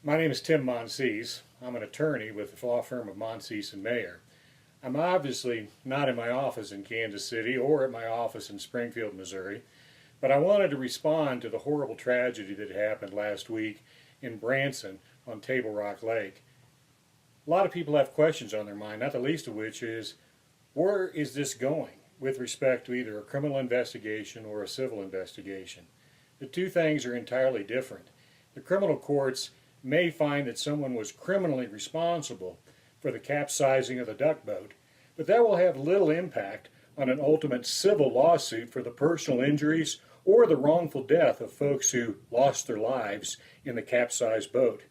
My name is Tim Monsees. I'm an attorney with the law firm of Monsees Mayer. I'm obviously not in my office in Kansas City or at my office in Springfield, Missouri, but I wanted to respond to the horrible tragedy that happened last week in Branson on Table Rock Lake. A lot of people have questions on their mind, not the least of which is, where is this going with respect to either a criminal investigation or a civil investigation? The two things are entirely different. The criminal courts may find that someone was criminally responsible for the capsizing of the duck boat, but that will have little impact on an ultimate civil lawsuit for the personal injuries or the wrongful death of folks who lost their lives in the capsized boat.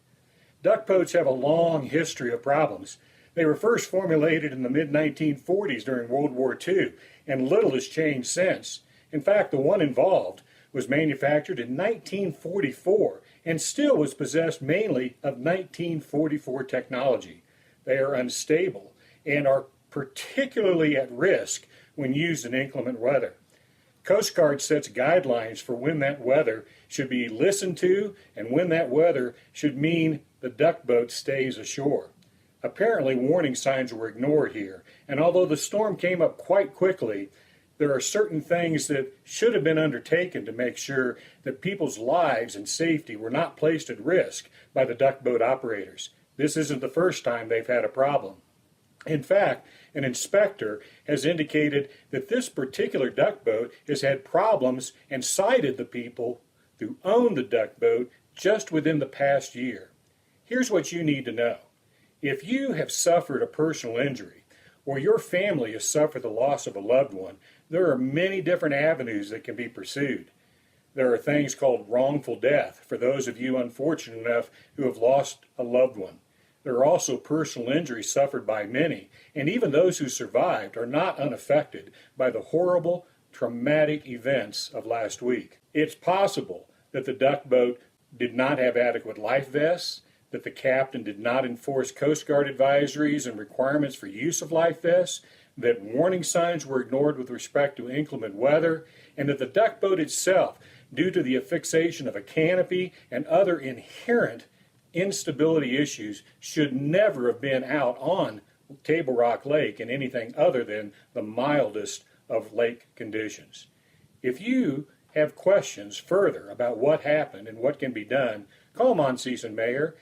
Duck boats have a long history of problems. They were first formulated in the mid-1940s during World War II, and little has changed since. In fact, the one involved was manufactured in 1944 and still was possessed mainly of 1944 technology. They are unstable and are particularly at risk when used in inclement weather. Coast Guard sets guidelines for when that weather should be listened to and when that weather should mean the duck boat stays ashore. Apparently, warning signs were ignored here, and although the storm came up quite quickly, there are certain things that should have been undertaken to make sure that people's lives and safety were not placed at risk by the duck boat operators. This isn't the first time they've had a problem. In fact, an inspector has indicated that this particular duck boat has had problems and cited the people who own the duck boat just within the past year. Here's what you need to know. If you have suffered a personal injury, or your family has suffered the loss of a loved one, there are many different avenues that can be pursued. There are things called wrongful death for those of you unfortunate enough who have lost a loved one. There are also personal injuries suffered by many, and even those who survived are not unaffected by the horrible, traumatic events of last week. It's possible that the duck boat did not have adequate life vests, that the captain did not enforce Coast Guard advisories and requirements for use of life vests, that warning signs were ignored with respect to inclement weather, and that the duck boat itself, due to the affixation of a canopy and other inherent instability issues, should never have been out on Table Rock Lake in anything other than the mildest of lake conditions. If you have questions further about what happened and what can be done, call Monsees Mayer